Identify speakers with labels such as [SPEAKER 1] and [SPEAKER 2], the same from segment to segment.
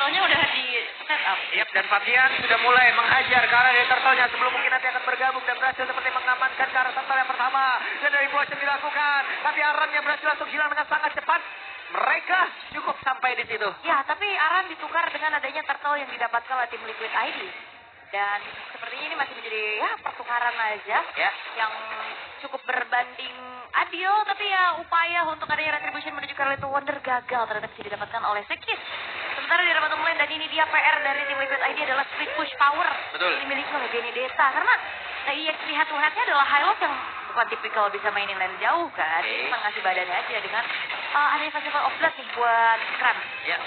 [SPEAKER 1] turtle-nya udah di set up.
[SPEAKER 2] Yap, dan Fabian sudah mulai menghajar ke arah dari turtle-nya sebelum mungkin nanti akan bergabung dan berhasil seperti mengamankan ke arah turtle yang pertama. Dan dari Boschen dilakukan, tapi Arannya berhasil langsung hilang dengan sangat cepat. Mereka cukup sampai di situ.
[SPEAKER 1] Ya, tapi Aran ditukar dengan adanya turtle yang didapatkan oleh tim Liquid ID. Dan sepertinya ini masih menjadi ya pertukaran aja
[SPEAKER 2] Ya.
[SPEAKER 1] yang cukup berbanding adil, tapi ya upaya untuk adanya retribution menuju ke Little Wonder gagal ternyata bisa didapatkan oleh Sekis. Sementara di bottom lane dan ini dia PR dari tim Liquid ID adalah split push power.
[SPEAKER 2] Betul.
[SPEAKER 1] Ini dimiliki oleh Benedetta karena EXP head to headnya adalah Hylos yang bukan tipikal bisa mainin lane jauh kan.
[SPEAKER 2] Oke.
[SPEAKER 1] Cuma ngasih badannya aja dengan adanya Festival of Blood nih buat Kram.
[SPEAKER 2] Ya,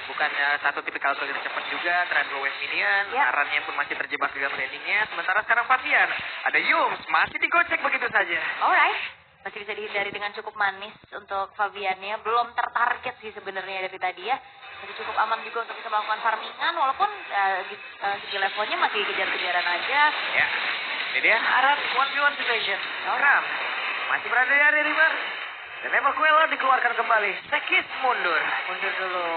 [SPEAKER 2] bukan satu tipikal yang cepat juga, tren low wave minion,
[SPEAKER 1] Ya.
[SPEAKER 2] Arannya pun masih terjebak dalam landingnya. Sementara sekarang Fabian, ada Yums, masih digocek begitu saja.
[SPEAKER 1] Alright, masih bisa dihindari dengan cukup manis untuk Fabiannya. Belum tertarget sih sebenarnya dari tadi ya. Masih cukup aman juga untuk bisa melakukan farmingan, walaupun segi levelnya masih kejar-kejaran aja.
[SPEAKER 2] Ya, ini dia Aran 1v1 situation. Ram masih berada di area river. Dan level Quello dikeluarkan kembali. Sekis mundur.
[SPEAKER 1] Mundur dulu.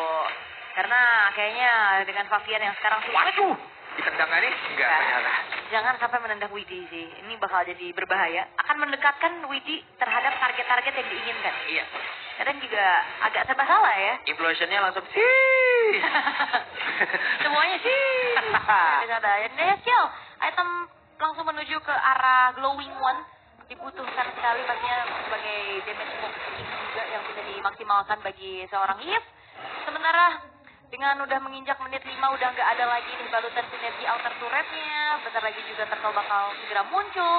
[SPEAKER 1] Karena kayaknya dengan Fabian yang sekarang
[SPEAKER 2] Waduh, ditendang nggak nih? Enggak, ternyata.
[SPEAKER 1] jangan sampai menendang Widi sih. Ini bakal jadi berbahaya. Akan mendekatkan Widi terhadap target-target yang diinginkan.
[SPEAKER 2] Iya.
[SPEAKER 1] Kadang juga agak serba salah ya.
[SPEAKER 2] Implosionnya langsung sih.
[SPEAKER 1] Semuanya sih. Dan Nesial, item langsung menuju ke arah Glowing One. Dibutuhkan sekali pastinya sebagai damage boosting juga yang bisa dimaksimalkan bagi seorang Yves. Sementara dengan udah menginjak menit 5 udah nggak ada lagi nih balutan sinergi outer turretnya. Bentar lagi juga turtle bakal segera muncul.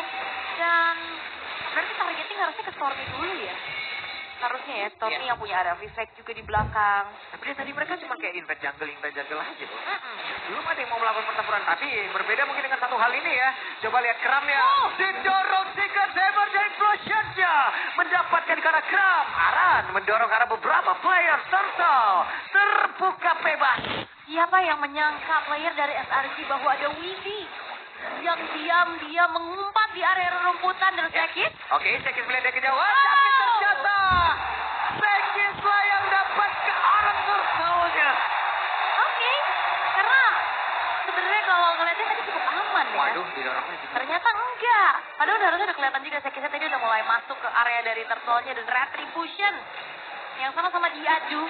[SPEAKER 1] Dan berarti targeting harusnya ke Stormy dulu ya. Harusnya ya, Stormy yang punya area of effect juga di belakang.
[SPEAKER 2] Tapi dari tadi mereka cuma kayak invade jungle aja loh. Belum ada yang mau melakukan pertempuran, tapi berbeda mungkin dengan satu hal ini ya. Coba lihat Kramnya. Didorong Secret Saber dan Implosionnya. Mendapatkan ke arah Kram. Aran mendorong ke arah beberapa player. Turtle terbuka bebas.
[SPEAKER 1] Siapa yang menyangka player dari SRG bahwa ada Widi yang diam-diam mengumpat di area rumputan dan Sekis?
[SPEAKER 2] Oke, Sekis melihat dari kejauhan. Tapi ternyata Sekis lah yang dapat ke arah turtle-nya.
[SPEAKER 1] Oke, karena sebenarnya kalau ngeliatnya tadi cukup aman ya.
[SPEAKER 2] Waduh, didorongnya juga.
[SPEAKER 1] Ternyata enggak. Padahal harusnya udah kelihatan juga Sekisnya tadi udah mulai masuk ke area dari turtle-nya dan retribution yang sama-sama diadu.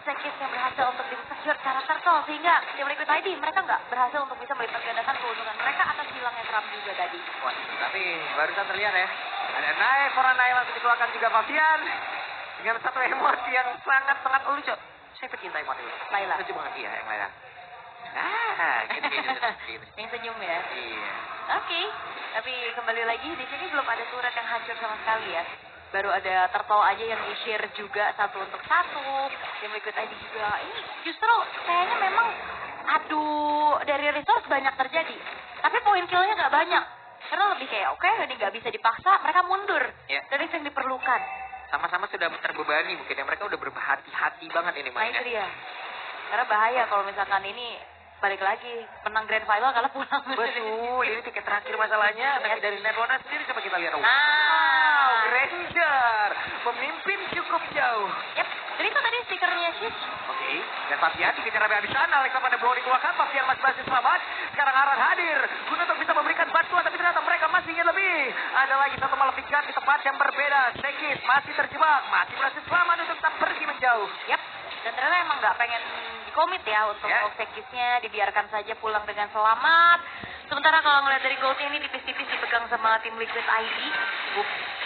[SPEAKER 1] Sekis yang berhasil untuk di-secure secara turtle sehingga tim Liquid ID mereka nggak berhasil untuk bisa melipat gandakan keuntungan mereka atas hilangnya Kram juga tadi.
[SPEAKER 2] Wah, tapi barusan terlihat ya. Ada naik, for naik langsung dikeluarkan juga Fabian. Dengan satu emosi yang sangat-sangat lucu. Saya pecinta emosi itu.
[SPEAKER 1] Laila.
[SPEAKER 2] Lucu banget iya yang Laila. Gitu.
[SPEAKER 1] Yang senyum ya.
[SPEAKER 2] Iya.
[SPEAKER 1] Oke, tapi kembali lagi di sini belum ada turret yang hancur sama sekali ya. Baru ada turtle aja yang di-share juga satu untuk satu. Tim Liquid ID juga. Ini justru kayaknya memang adu dari resource banyak terjadi. Tapi poin killnya nggak banyak. Karena lebih kayak oke, ini nggak bisa dipaksa, mereka mundur.
[SPEAKER 2] Ya.
[SPEAKER 1] Dan itu yang diperlukan.
[SPEAKER 2] Sama-sama sudah terbebani mungkin ya. Mereka udah berhati-hati banget ini
[SPEAKER 1] Nah itu
[SPEAKER 2] mainnya.
[SPEAKER 1] dia. Karena bahaya kalau misalkan ini balik lagi menang grand final kalah pulang.
[SPEAKER 2] Betul, ini tiket terakhir masalahnya. Tapi dari Nirvana sendiri coba kita lihat.
[SPEAKER 1] Nah,
[SPEAKER 2] Granger memimpin cukup jauh.
[SPEAKER 1] Yap, jadi itu tadi stikernya sih.
[SPEAKER 2] Oke, dan Fabian dikejar sampai habis sana. Alexa pada blow dikeluarkan, Fabian masih berhasil selamat. Sekarang Aran hadir, guna untuk bisa memberikan bantuan, tapi ternyata mereka masih ingin lebih. Ada lagi satu melebikan di tempat yang berbeda. Sekis masih terjebak, masih berhasil selamat untuk tetap pergi menjauh.
[SPEAKER 1] Yap, dan ternyata emang nggak pengen dikomit ya untuk Sekisnya, dibiarkan saja pulang dengan selamat. Sementara kalau ngeliat dari goldnya ini tipis-tipis dipegang sama tim Liquid ID.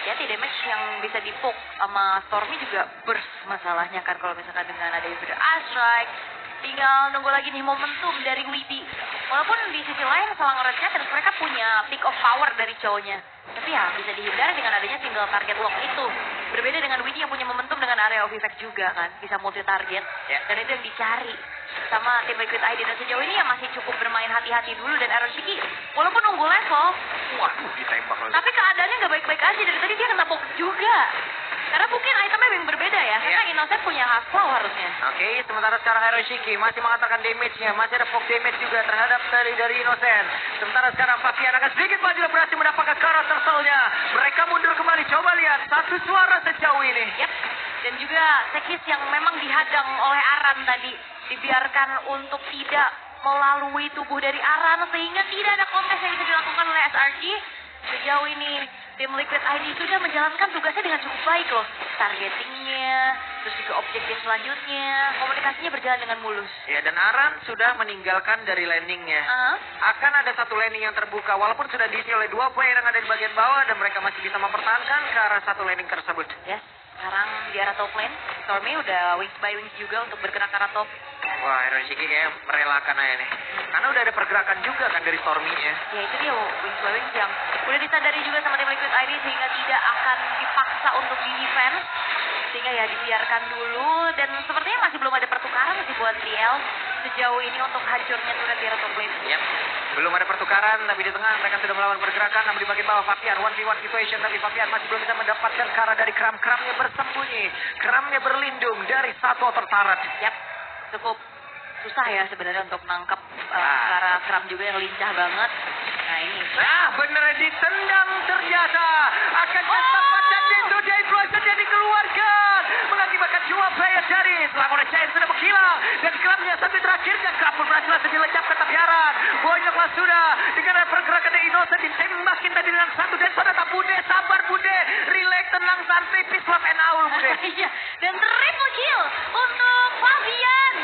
[SPEAKER 1] Ya, damage yang bisa dipuk sama Stormy juga burst masalahnya kan kalau misalkan dengan ada yang sudah strike. Tinggal nunggu lagi nih momentum dari Widi. Walaupun di sisi lain selang rednya terus mereka punya peak of power dari cowoknya. Tapi ya bisa dihindari dengan adanya single target lock itu. Berbeda dengan Widi yang punya momentum dengan area of effect juga kan. Bisa multi target. Dan itu yang dicari sama tim Liquid ID. Dan sejauh ini ya masih cukup bermain hati-hati dulu. Dan Aroshiki walaupun nunggu level.
[SPEAKER 2] Waduh, ditembak lagi.
[SPEAKER 1] Tapi keadaannya nggak baik-baik aja. Dari tadi dia kena box juga. Karena mungkin itemnya yang berbeda ya. Karena Innocent punya hustle harusnya.
[SPEAKER 2] Oke, sementara sekarang Hiroshiki masih mengatakan damage-nya. Masih ada poke damage juga terhadap dari Innocent. Sementara sekarang Fabian akan sedikit maju dan berhasil mendapatkan karakter turtle-nya. Mereka mundur kembali. Coba lihat, satu suara sejauh ini.
[SPEAKER 1] Yap. Dan juga Sekis yang memang dihadang oleh Aran tadi. Dibiarkan untuk tidak melalui tubuh dari Aran. Sehingga tidak ada kontes yang bisa dilakukan oleh SRG. Sejauh ini tim Liquid ID sudah menjalankan tugasnya dengan cukup baik loh. Targetingnya, terus juga objektif selanjutnya. Komunikasinya berjalan dengan mulus.
[SPEAKER 2] Ya, dan Aran sudah meninggalkan dari landingnya. Akan ada satu landing yang terbuka. Walaupun sudah diisi oleh 2 player yang ada di bagian bawah. Dan mereka masih bisa mempertahankan ke arah satu landing tersebut.
[SPEAKER 1] Yes. Sekarang di arah top lane, Stormy udah wings by wings juga untuk bergerak ke arah top.
[SPEAKER 2] Wah, Hiroshiki kayak merelakan aja nih. Karena udah ada pergerakan juga kan dari Stormy-nya.
[SPEAKER 1] Ya itu dia wings by wings yang udah disadari juga sama tim Liquid ID sehingga tidak akan dipaksa untuk di defense. Sehingga ya dibiarkan dulu dan sepertinya masih belum ada pertukaran sih buat TL sejauh ini untuk hancurnya turret di arah top lane.
[SPEAKER 2] Yap. Belum ada pertukaran, tapi di tengah mereka sudah melawan pergerakan. Namun di bagian bawah Fabian, 1v1 situation. Tapi Fabian masih belum bisa mendapatkan cara dari Kram. Kramnya bersembunyi. Kramnya berlindung dari satu otortarat.
[SPEAKER 1] Yap, cukup susah ya sebenarnya untuk nangkep cara Kram juga yang lincah banget. Nah ini.
[SPEAKER 2] Nah, bener ditendang ternyata. Akan sempat dan itu dari Explosion yang dikeluarkan. Mengakibatkan 2 player dari Selangor Giant sudah menghilang. Dan Kramnya sampai terakhirnya. Kram pun berhasil dilecapkan tapi Aran. Bonyoklah sudah. Dengan pergerakan dari Innocent ditembakin tadi dengan satu. Dan pada tak Bude. Sabar Bude. Relax, tenang, santai. Peace, love, and all Bude.
[SPEAKER 1] Iya. Dan triple kill untuk Fabian.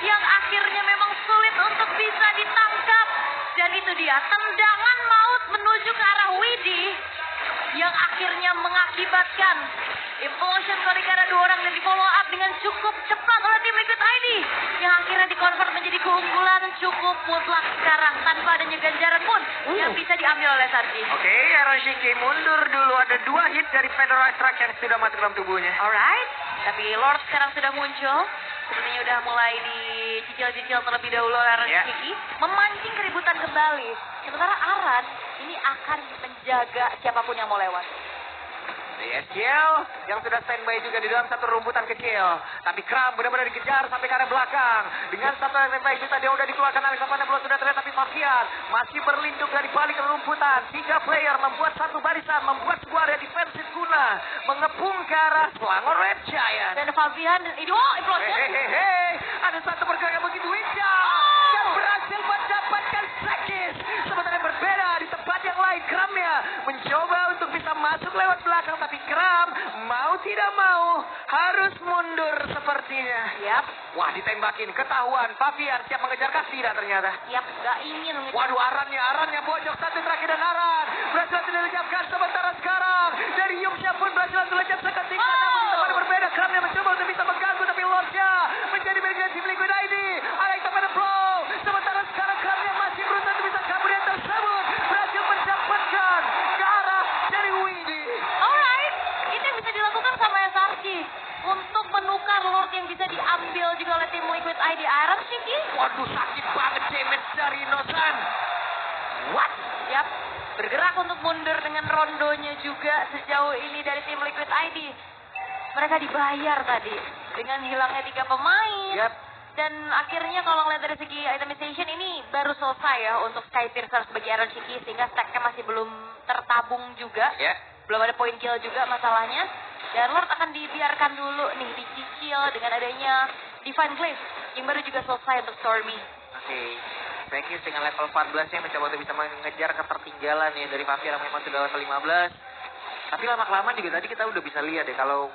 [SPEAKER 1] Yang akhirnya memang sulit untuk bisa ditangkap. Dan itu dia, tendangan maut menuju ke arah Widi. Yang akhirnya mengakibatkan implosion dari arah 2 orang dan di follow up dengan cukup cepat oleh tim Liquid ID. Yang akhirnya dikonvert menjadi keunggulan cukup mutlak sekarang. Tanpa adanya ganjaran pun yang bisa diambil oleh Sarji.
[SPEAKER 2] Oke, Hiroshiki mundur dulu. Ada 2 hit dari Federal Strike yang sudah masuk dalam tubuhnya.
[SPEAKER 1] Alright, tapi Lord sekarang sudah muncul. Sepertinya udah mulai dicicil-cicil terlebih dahulu oleh Hiroshiki. Memancing keributan kembali. Sementara Aran ini akan menjaga siapapun yang mau lewat.
[SPEAKER 2] SGL yang sudah standby juga di dalam satu rumputan kecil. Tapi Kram benar-benar dikejar sampai ke arah belakang. Dengan satu yang baik bisa dia udah dikeluarkan oleh Sapana belum sudah terlihat. Tapi Fabian masih berlindung dari balik rumputan. 3 player membuat satu barisan. Membuat sebuah area defensif guna. Mengepung ke arah Selangor Red Giant.
[SPEAKER 1] Dan Fabian itu implosion.
[SPEAKER 2] Hehehe. Ada satu pergerakan begitu indah. Dan berhasil mendapatkan Sekis. Sementara berbeda di tempat yang lain. Kramnya mencoba untuk bisa masuk lewat belakang. Tapi Kram mau tidak mau harus mundur sepertinya.
[SPEAKER 1] Yap.
[SPEAKER 2] Wah, ditembakin. Ketahuan. Fabian siap mengejar kah? Tidak ternyata.
[SPEAKER 1] Yap, gak ingin mengejar.
[SPEAKER 2] Waduh, Arannya bonyok satu terakhir dan Aran berhasil dilecapkan sementara sekarang. Dari Yumsya pun berhasil dilecap seketika. Namun di tempat berbeda. Kramnya mencoba untuk bisa mengganggu. Tapi Lordnya menjadi milik tim Liquid ID. Ada yang pada flow. Sementara sekarang Kramnya masih berusaha untuk bisa kabur yang tersebut. Berhasil mendapatkan ke arah dari Widi.
[SPEAKER 1] Alright, itu yang bisa dilakukan sama SRG. Untuk menukar Lord yang bisa diambil juga oleh tim Liquid ID. Aran Shiki.
[SPEAKER 2] Waduh, sakit banget damage dari Nosan. What?
[SPEAKER 1] Yap, bergerak untuk mundur dengan rondonya juga sejauh ini dari tim Liquid ID. Mereka dibayar tadi dengan hilangnya 3 pemain.
[SPEAKER 2] Yap.
[SPEAKER 1] Dan akhirnya kalau ngeliat dari segi itemization ini baru selesai ya untuk Skypiercer sebagai Aran Shiki. Sehingga stacknya masih belum tertabung juga.
[SPEAKER 2] Ya.
[SPEAKER 1] Belum ada poin kill juga masalahnya. Dan Lord akan dibiarkan dulu nih dicicil dengan adanya Divine Glaive yang baru juga selesai untuk Stormy.
[SPEAKER 2] Oke. Sekis dengan level 14-nya mencoba untuk bisa mengejar ketertinggalan ya dari Fabian yang memang sudah level 15. Tapi lama-kelamaan juga tadi kita udah bisa lihat ya kalau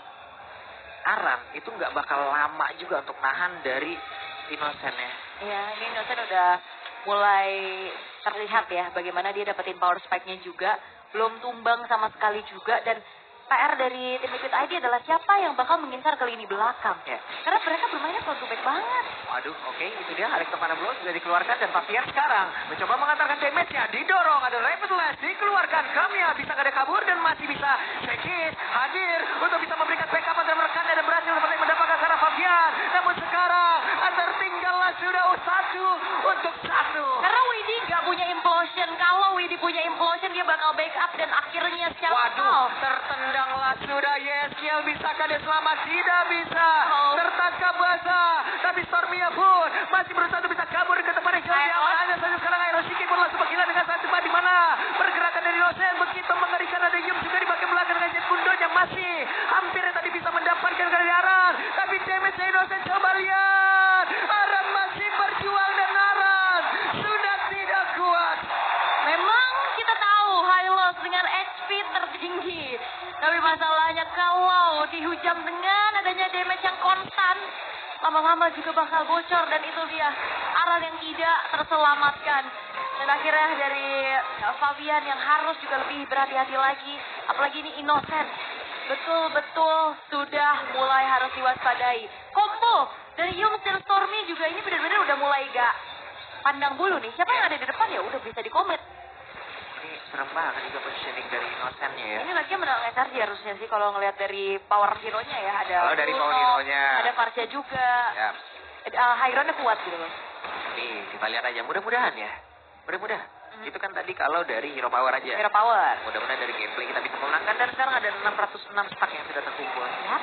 [SPEAKER 2] Aran itu nggak bakal lama juga untuk nahan dari Innocent ya.
[SPEAKER 1] Ya, ini Innocent udah mulai terlihat ya bagaimana dia dapetin power spike-nya juga. Belum tumbang sama sekali juga dan PR dari tim Liquid ID adalah siapa yang bakal mengincar ke lini belakang.
[SPEAKER 2] Ya.
[SPEAKER 1] Karena mereka bermainnya front to back banget.
[SPEAKER 2] Waduh, oke, itu dia Alex Topana Bro sudah dikeluarkan dan Fabian sekarang mencoba mengantarkan damage-nya, didorong, ada Rapid Blast dikeluarkan, Kramnya bisa ada kabur dan masih bisa Sekis hadir untuk bisa memberikan backup antara rekannya dan berhasil mendapatkan karena Fabian. Namun sekarang tertinggallah sudah 1-1.
[SPEAKER 1] Karena Widi gak punya implosion. Kalau Widi punya implosion dia bakal backup dan akhirnya secara
[SPEAKER 2] Waduh, tertendanglah sudah Yeskiel. Bisakah dia selamat? Tidak bisa. Tertangkap basah. Tapi Stormia pun masih berusaha untuk bisa kabur ke tempat yang hanya saja sekarang Hiroshiki pun langsung berkilat dengan satu tempat di mana pergerakan dari Innocent begitu mengerikan. Ada Yum juga di bagian belakang dengan Jet Bundon yang masih hampir tadi bisa mendapatkan
[SPEAKER 1] lama-lama juga bakal bocor dan itu dia Aran yang tidak terselamatkan. Dan akhirnya dari Fabian yang harus juga lebih berhati-hati lagi. Apalagi ini Innocent. Betul-betul sudah mulai harus diwaspadai. Combo dari Yums dan Stormy juga ini benar-benar udah mulai gak pandang bulu nih. Siapa yang ada di depan ya udah bisa dikomit.
[SPEAKER 2] Ini serem banget juga positioning dari Innocent-nya ya.
[SPEAKER 1] Ini lagi menang SRG harusnya sih kalau ngelihat dari power hero-nya ya. Ada
[SPEAKER 2] dari
[SPEAKER 1] Bruno,
[SPEAKER 2] power hero-nya.
[SPEAKER 1] ada Varsha juga.
[SPEAKER 2] Ya.
[SPEAKER 1] High ground-nya kuat gitu loh.
[SPEAKER 2] Nih, kita lihat aja. Mudah-mudahan ya. Mudah-mudahan. Itu kan tadi kalau dari hero power aja.
[SPEAKER 1] Hero power.
[SPEAKER 2] Mudah-mudahan dari gameplay kita bisa memenangkan. Dan sekarang ada 606 stack yang sudah terkumpul.
[SPEAKER 1] Ya.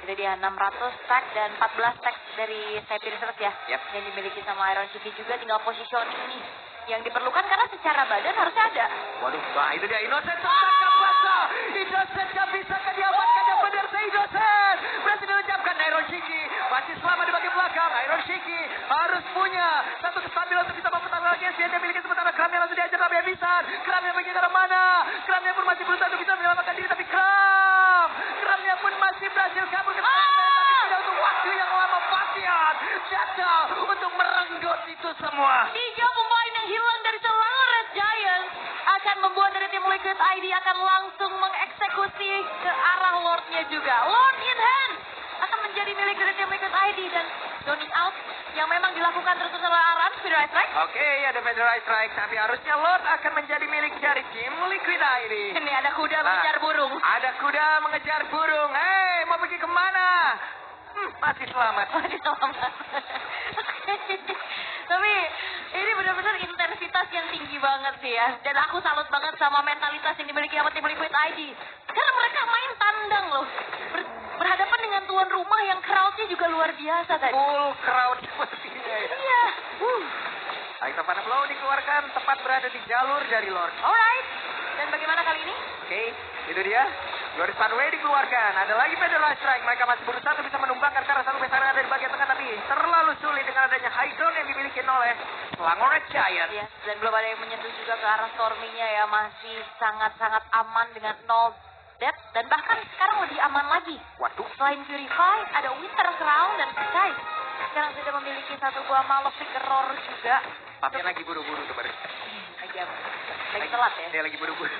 [SPEAKER 1] Itu dia 600 stack dan 14 stack dari Side Research ya.
[SPEAKER 2] Yap.
[SPEAKER 1] Yang dimiliki sama Iron City juga, tinggal positioning nih. Yang diperlukan karena secara badan harusnya ada.
[SPEAKER 2] Waduh, nah itu dia Innocent gak bisa. Innocent gak bisa diamankan yang benar saya Innocent. Berhasil diucapkan Iron Shiki. Masih selamat di bagian belakang. Iron Shiki harus punya satu kestabilan untuk bisa mempertahankan lagi. Dia miliki sementara Kramnya langsung diajar tapi habisan. Kramnya pergi ke arah mana? Kramnya pun masih berusaha untuk bisa menyelamatkan diri tapi Kramnya pun masih berhasil kabur ke sana. Tapi tidak untuk waktu yang lama. Fabian datang untuk merenggut itu semua.
[SPEAKER 1] 3 pemain yang hilang dari celah Red Giants akan membuat dari tim Liquid ID akan langsung mengeksekusi ke arah Lord-nya juga. Lord in hand akan menjadi milik dari tim Liquid ID dan zoning out yang memang dilakukan terus oleh Aran. Federal Strike.
[SPEAKER 2] Oke, ada Federal Strike, tapi harusnya Lord akan menjadi milik dari tim Liquid ID.
[SPEAKER 1] Ini ada kuda mengejar burung.
[SPEAKER 2] Ada kuda mengejar burung. Hei, mau pergi kemana? Masih selamat.
[SPEAKER 1] Masih selamat. Tapi ini benar-benar intensitas yang tinggi banget sih ya. Dan aku salut banget sama mentalitas yang dimiliki sama tim Liquid ID. Karena mereka main tandang loh. Berhadapan dengan tuan rumah yang crowd-nya juga luar biasa tadi.
[SPEAKER 2] Full crowd sepertinya ya.
[SPEAKER 1] Iya.
[SPEAKER 2] Ayo Savana Blow dikeluarkan tepat berada di jalur dari Lord.
[SPEAKER 1] Alright. Dan bagaimana kali ini?
[SPEAKER 2] Oke, itu dia. Glory Spanway dikeluarkan. Ada lagi Federal Strike. Mereka masih berusaha untuk bisa menumbangkan karena satu besaran ada di bagian tengah. Tapi terlalu sulit dengan adanya high ground yang dimiliki oleh Selangor Red Giant.
[SPEAKER 1] Yes, dan belum ada yang menyentuh juga ke arah Stormy-nya ya. Masih sangat-sangat aman dengan 0 death. Dan bahkan sekarang lebih aman lagi.
[SPEAKER 2] Waduh.
[SPEAKER 1] Selain Purify, ada Winter Crown dan guys, sekarang sudah memiliki satu buah Malefic Roar juga.
[SPEAKER 2] Papian lagi buru-buru tuh baru.
[SPEAKER 1] Lagi telat ya.
[SPEAKER 2] Dia lagi buru-buru.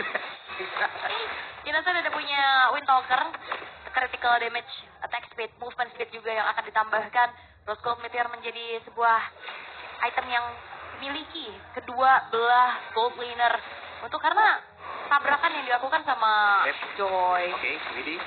[SPEAKER 1] Innocent ada punya Windtalker, critical damage, attack speed, movement speed juga yang akan ditambahkan. Rose Gold Meteor menjadi sebuah item yang dimiliki kedua belah gold laner. Untuk karena tabrakan yang dilakukan sama Joy.
[SPEAKER 2] Oke, Widih.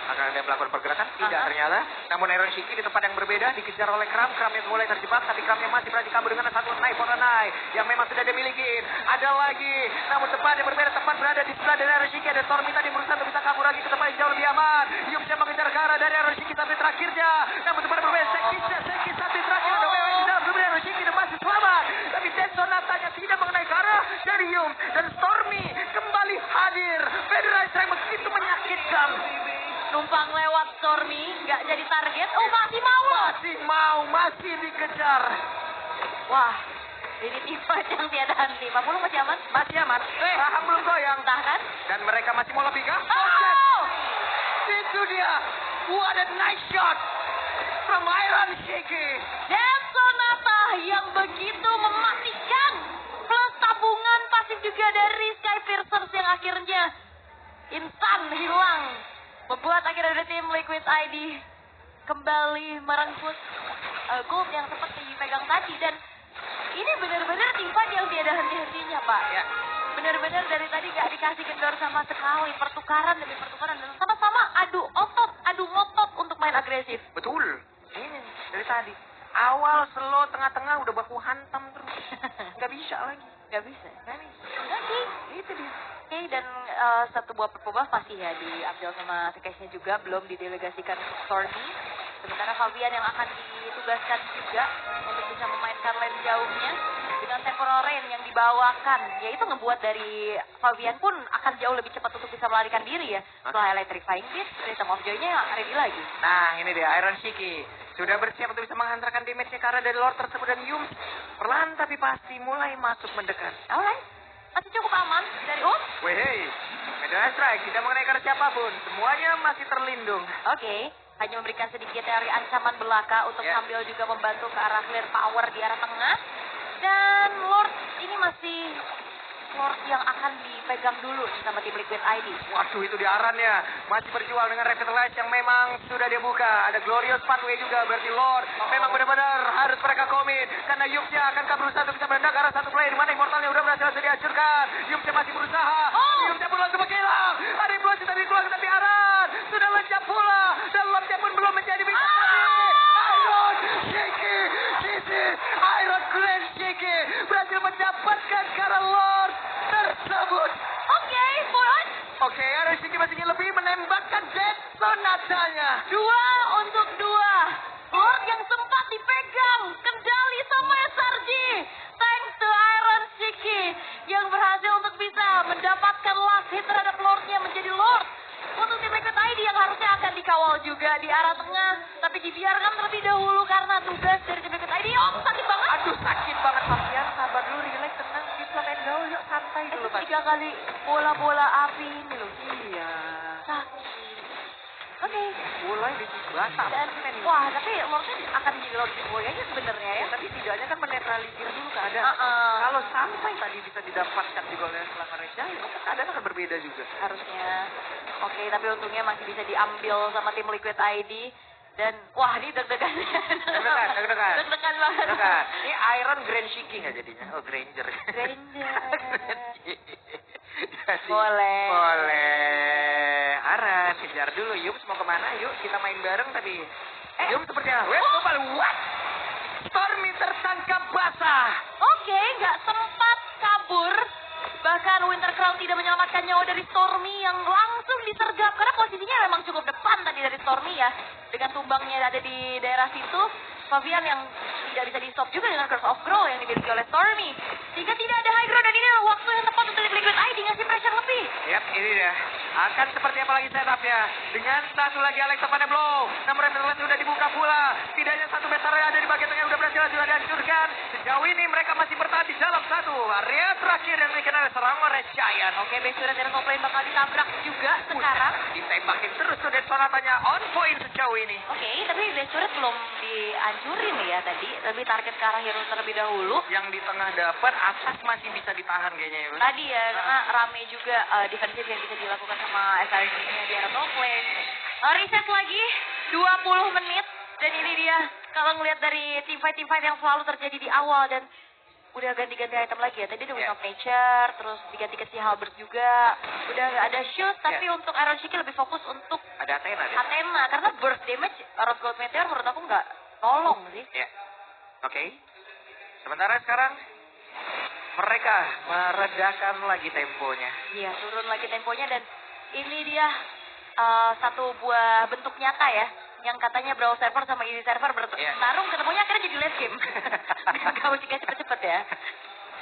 [SPEAKER 2] Akan ada melakukan pergerakan? Tidak ternyata. Namun Iron Shiki di tempat yang berbeda dikejar oleh Kram. Kram yang mulai terjebak, tapi Kramnya masih berani kabur dengan satu knife on a knife yang memang sudah dimiliki. Ada lagi, namun tempat yang berbeda, tempat berada di sebelah dari Iron Shiki. Ada Stormy tadi berusaha untuk bisa kabur lagi ke tempat yang jauh lebih aman. Yums yang mengejar ke arah dari Iron Shiki sampai terakhirnya. Namun tempat yang berbeda, Seki sampai terakhir. Ada Wewe di dalam tubuh Iron Shiki dan masih selamat. Tapi Death Sonatanya tidak mengenai ke arah dari Yums. Dan Stormy kembali hadir. Federal Strike begitu menyakitkan.
[SPEAKER 1] Numpang lewat Stormy, nggak jadi target. Oh, masih mau.
[SPEAKER 2] Masih dikejar.
[SPEAKER 1] Wah, ini tipe yang tiada henti. 50 masih aman?
[SPEAKER 2] Masih aman. Rahang belum goyang.
[SPEAKER 1] Entah kan?
[SPEAKER 2] Dan mereka masih mau lebih kah?
[SPEAKER 1] Oh!
[SPEAKER 2] Itu dia. What a nice shot from Iron Shiki.
[SPEAKER 1] Dan Sonata yang begitu mematikan. Plus tabungan pasif juga dari Sky Piercers yang akhirnya instan hilang. Membuat akhirnya dari tim Liquid ID kembali merenggut gold yang sempat dipegang tadi. Dan ini benar-benar teamfight yang tiada henti-hentinya, Pak.
[SPEAKER 2] Ya.
[SPEAKER 1] Benar-benar dari tadi gak dikasih kendor sama sekali. Pertukaran demi pertukaran. Dan sama-sama adu otot, adu ngotot untuk main agresif.
[SPEAKER 2] Betul. Ini dari tadi. Awal slow, tengah-tengah udah baku hantam terus. Gak bisa lagi.
[SPEAKER 1] Gak bisa.
[SPEAKER 2] Oke, itu dia.
[SPEAKER 1] Oke, dan satu buah purple buff masih ya diambil sama Takeshi-nya juga, belum didelegasikan ke Stormy. Sementara Fabian yang akan ditugaskan juga untuk bisa memainkan lane jauhnya dengan temporal rain yang dibawakan. Ya itu ngebuat dari Fabian pun akan jauh lebih cepat untuk bisa melarikan diri ya. Setelah Electric Flying Beast, Rhythm of Joy-nya ready lagi.
[SPEAKER 2] Nah, ini dia Iron Shiki. Sudah bersiap untuk bisa menghantarkan damage-nya ke arah dari Lord tersebut dan Yums. Perlahan tapi pasti mulai masuk mendekat.
[SPEAKER 1] Alright. Masih cukup aman dari
[SPEAKER 2] Wehey, Federal Strike tidak mengenai ke arah siapapun. Semuanya masih terlindung.
[SPEAKER 1] Oke, hanya memberikan sedikit dari ancaman belaka untuk sambil juga membantu ke arah clear power di arah tengah. Dan Lord ini masih Lord yang akan dipegang dulu sama tim Liquid ID.
[SPEAKER 2] Waduh, itu di arannya. Masih berjuang dengan Revitalize yang memang sudah dia buka. Ada Glorious Pathway juga, berarti Lord. Memang benar-benar harus mereka komit. Karena Yuxia akankah berusaha untuk bisa menendang ke arah satu play. Di mana Immortalnya udah berhasil dihancurkan. Yuxia masih berusaha. Yuxia pun langsung menghilang. Ada Immortal tapi keluar tapi Aran. Sudah lencap pula. Dan Lordnya pun belum menjadi bisa. Iron Shiki. Iron Grand Shiki. Berhasil mendapatkan karena Lord tersebut.
[SPEAKER 1] Oke, Fuad.
[SPEAKER 2] Oke, Iron Shiki masih ingin lebih menembakkan Death Sonatanya.
[SPEAKER 1] 2 untuk 2. Lord yang sempat dipegang kendali sama SRG. Thanks to Iron Shiki yang berhasil untuk bisa mendapatkan last hit terhadap Lordnya menjadi Lord. Untuk tim Liquid ID yang harusnya akan dikawal juga di arah tengah. Tapi dibiarkan terlebih dahulu karena tugas dari tim Liquid ID. Oh, sakit banget.
[SPEAKER 2] Aduh, sakit banget. Papian, sabar dulu, relax, tenang. Bisa main gaul, yuk santai dulu, Pak.
[SPEAKER 1] 3 kali bola-bola api ini loh.
[SPEAKER 2] Iya.
[SPEAKER 1] Sakit. Oke.
[SPEAKER 2] Bola di basah.
[SPEAKER 1] Dan, wah, tapi Lordnya akan jadi Lord Giveaway aja sebenarnya ya.
[SPEAKER 2] Tapi tidaknya kan menetralisir dulu keadaan. Kalau sampai tadi bisa didapatkan di gol yang setelah Rejai, maka keadaan akan berbeda juga.
[SPEAKER 1] Harusnya. Oke, tapi untungnya masih bisa diambil sama tim Liquid ID. Dan, wah, ini deg-degan.
[SPEAKER 2] Deg-degan.
[SPEAKER 1] Deg-degan banget.
[SPEAKER 2] Deg-degan. Ini Iron Grand Shiki nggak jadinya? Oh, Granger.
[SPEAKER 1] Boleh.
[SPEAKER 2] Aran, kejar dulu. Yuk, mau kemana? Yuk, kita main bareng tapi... Yuk, seperti apa? What? Stormy tertangkap basah.
[SPEAKER 1] Oke, nggak sempat kabur. Bahkan Winter Crown tidak menyelamatkan nyawa dari Stormy yang langsung disergap. Karena posisinya memang cukup depan tadi dari Stormy ya. Dengan tumbangnya ada di daerah situ. Fabian yang tidak bisa di-stop juga dengan Curse of Grow yang dimiliki oleh Stormy. Sehingga tidak ada high ground dan ini adalah waktu yang tepat untuk Liquid ID ngasih pressure lebih.
[SPEAKER 2] Yap, ini dia. Akan seperti apa lagi setupnya. Dengan satu lagi Alex Tepane Blow. Namun Revitalize sudah dibuka pula. Tidaknya satu besar yang ada di bagian tengah sudah berhasil sudah dihancurkan. Sejauh ini mereka masih bertahan di dalam satu area terakhir yang dimiliki oleh serangan Red Giant.
[SPEAKER 1] Oke, Besura dan top lane bakal ditabrak juga sekarang.
[SPEAKER 2] Ditembakin terus tuh Death Sonatanya on point sejauh ini.
[SPEAKER 1] Oke, tapi Besura belum dihancurin ya tadi. Lebih target ke arah hero terlebih dahulu.
[SPEAKER 2] Yang di tengah dapat, atas masih bisa ditahan kayaknya ya.
[SPEAKER 1] Tadi ya, karena rame juga defensif yang bisa dilakukan sama SRG-nya di arah top lane. Reset lagi, 20 menit. Dan ini dia, kalau ngelihat dari teamfight yang selalu terjadi di awal. Dan udah ganti-ganti item lagi ya. Tadi ada Wind of Nature, terus diganti ke si Halberd juga. Udah nggak ada shoot, tapi untuk Iron Shiki lebih fokus untuk
[SPEAKER 2] ada Athena deh.
[SPEAKER 1] Athena. Karena burst damage Rose Gold Meteor menurut aku nggak nolong sih.
[SPEAKER 2] Ya. Oke. Sementara sekarang mereka meredakan lagi temponya.
[SPEAKER 1] Iya, turun lagi temponya dan ini dia satu buah bentuk nyata ya. Yang katanya Brawl Server sama Easy Server bertarung, ketemunya akhirnya jadi late game. Kamu juga cepet-cepet ya.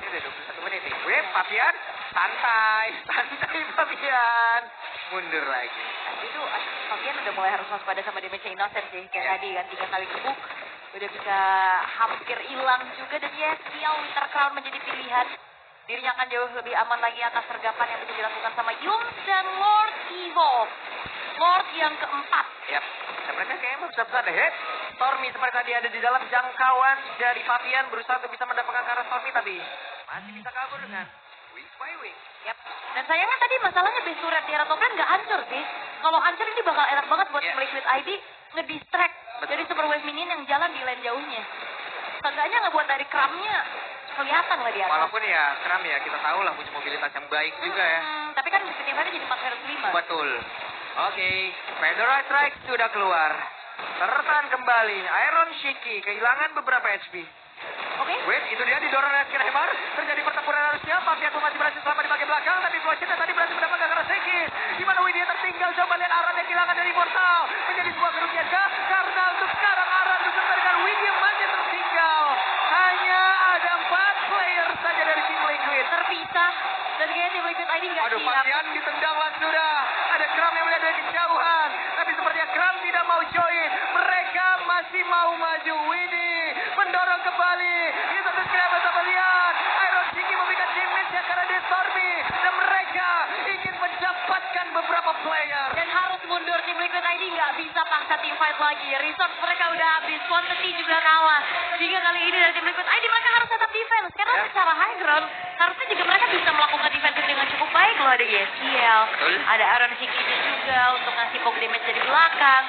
[SPEAKER 2] Ini udah 21 menit nih. Weh, Fabian, santai Fabian. Mundur lagi.
[SPEAKER 1] Itu Fabian udah mulai harus waspada sama damage Innocent sih. Kayak tadi kan 3 kali gebuk. Udah bisa hampir hilang juga dan ya sial Winter Crown menjadi pilihan. Dirinya akan jauh lebih aman lagi atas sergapan yang bisa dilakukan sama Yums dan Lord Evo. Lord yang keempat.
[SPEAKER 2] Yap. Dan mereka kayaknya berusaha deh. Stormy seperti tadi ada di dalam jangkauan dari Fabian berusaha untuk bisa mendapatkan ke arah Stormy tapi masih bisa kabur dengan wings by wings.
[SPEAKER 1] Yap. Dan sayangnya tadi masalahnya Besura Tiara Top Lane nggak hancur sih. Kalau hancur ini bakal enak banget buat Liquid ID ngedistract dari Super Wave Minion yang jalan di lane jauhnya. Seenggaknya ngebuat dari crumbnya kelihatan lah dia.
[SPEAKER 2] Walaupun ya crumb ya kita tahu lah punya mobilitas yang baik juga ya.
[SPEAKER 1] Tapi kan di setiap hari jadi 4 versus 5.
[SPEAKER 2] Betul. Oke, Fedora Strike sudah keluar. Tertahan kembali. Iron Shiki kehilangan beberapa HP.
[SPEAKER 1] Oke.
[SPEAKER 2] Wait, itu dia didorong oleh Skirhammer. Terjadi pertempuran harusnya. Fabian masih berhasil selama di bagian belakang. Tapi Floshinnya tadi berhasil mendapatkan karena Sekis. Di mana Widya tertinggal. Coba lihat Aran yang kehilangan dari Immortal. Menjadi sebuah kerugian kah? Karena untuk sekarang Aran beserta dengan Widya masih tertinggal. Hanya ada 4 player saja dari tim Liquid.
[SPEAKER 1] Terpisah. Dan kayaknya tim Liquid ID nggak
[SPEAKER 2] Aduh,
[SPEAKER 1] siap.
[SPEAKER 2] Fabian ditendang lah sudah. Ada Kram yang melihat dari kejauhan. Tapi sepertinya Kram tidak mau join. Mereka masih mau maju. Widya mendorong kembali. Ini satu Skirhammer sama lihat. Iron Shiki memberikan damage karena dia Stormy. Dan mereka ingin mendapatkan beberapa player.
[SPEAKER 1] Dan harus mundur tim Liquid ID nggak bisa paksa mereka team fight lagi. Resource mereka udah habis, quantity juga kalah. Sehingga kali ini dari tim Liquid ID mereka harus tetap defense. Karena secara high ground, harusnya juga mereka bisa melakukan defense dengan cukup baik loh. Ada YSL, ada Aaron Shikiji juga untuk ngasih poke damage dari belakang.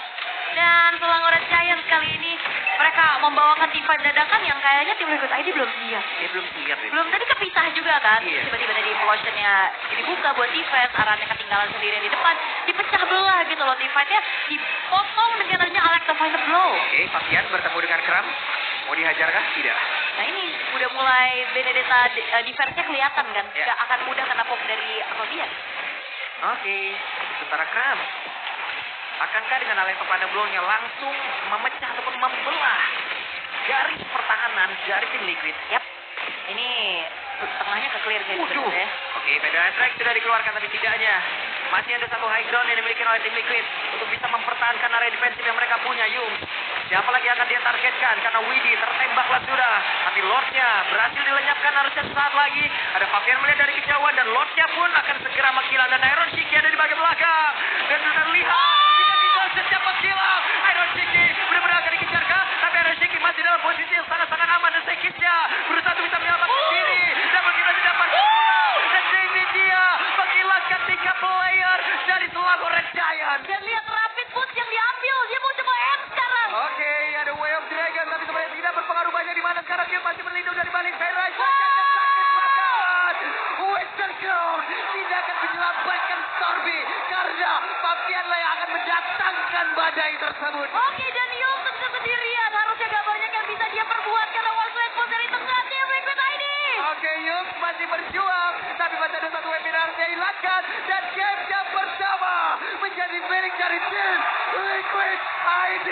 [SPEAKER 1] Dan Selangor Giants kali ini mereka membawakan team fight dadakan yang kayaknya tim Liquid ID belum siap.
[SPEAKER 2] Belum siap.
[SPEAKER 1] Belum tadi kepisah juga kan.
[SPEAKER 2] Iya.
[SPEAKER 1] Tiba-tiba tadi implosionnya dibuka buat defense, Arannya ketinggalan sendirian di depan, dipecah belah gitu loh. Team fight-nya dipotong dengan adanya Alex the Final Blow.
[SPEAKER 2] Oke, Fabian bertemu dengan Kram. Mau dihajarkah? Tidak.
[SPEAKER 1] Nah ini udah mulai Benedetta defense-nya kelihatan kan.
[SPEAKER 2] Ya.
[SPEAKER 1] Gak akan mudah kena poke dari Rodian.
[SPEAKER 2] Oke, sementara Kram. Akankah dengan Alex Pada Blow-nya langsung memecah ataupun membelah garis pertahanan dari tim Liquid?
[SPEAKER 1] Yap, ini tengahnya ke clear guys. Ya.
[SPEAKER 2] Oke, Pedal Strike sudah dikeluarkan tapi tidaknya. Masih ada satu high ground yang dimiliki oleh tim Liquid untuk bisa mempertahankan area defensif yang mereka punya. Yung, siapa lagi akan dia targetkan? Karena Widi tertembaklah sudah. Tapi Lordnya berhasil dilenyapkan harusnya sesaat lagi. Ada Fabian melihat dari kejauhan dan Lordnya pun akan segera menghilang. Dan Iron Shiki ada di bagian belakang. Dan sudah terlihat sejak menghilang. Iron Shiki benar-benar akan dikejarkah? Tapi Iron Shiki masih dalam posisi yang sangat-sangat aman. Dan Sekisnya berusaha untuk bisa menyelamatkan diri. Dan mungkin masih dapat pulang. Dan David dia menghilangkan 3 player dari Selangor Giants.
[SPEAKER 1] Dan lihat rapid push yang diambil, dia mau coba M sekarang.
[SPEAKER 2] Oke, ada Way of Dragon tapi sebenarnya tidak berpengaruh banyak di mana sekarang dia masih berlindung dari balik Ferrari. Western Crown tidak akan menyelamatkan Stormy karena Fabianlah yang akan mendatangkan badai tersebut.
[SPEAKER 1] Oke, dan Yulton sendirian. Harusnya gak banyak yang bisa dia perbuat karena Warsley pun dari tengah tim Liquid ID.
[SPEAKER 2] Oke, Yuk masih berjuang tapi masih ada satu webinar yang dihilangkan dan game jam bersama menjadi milik dari tim Liquid ID.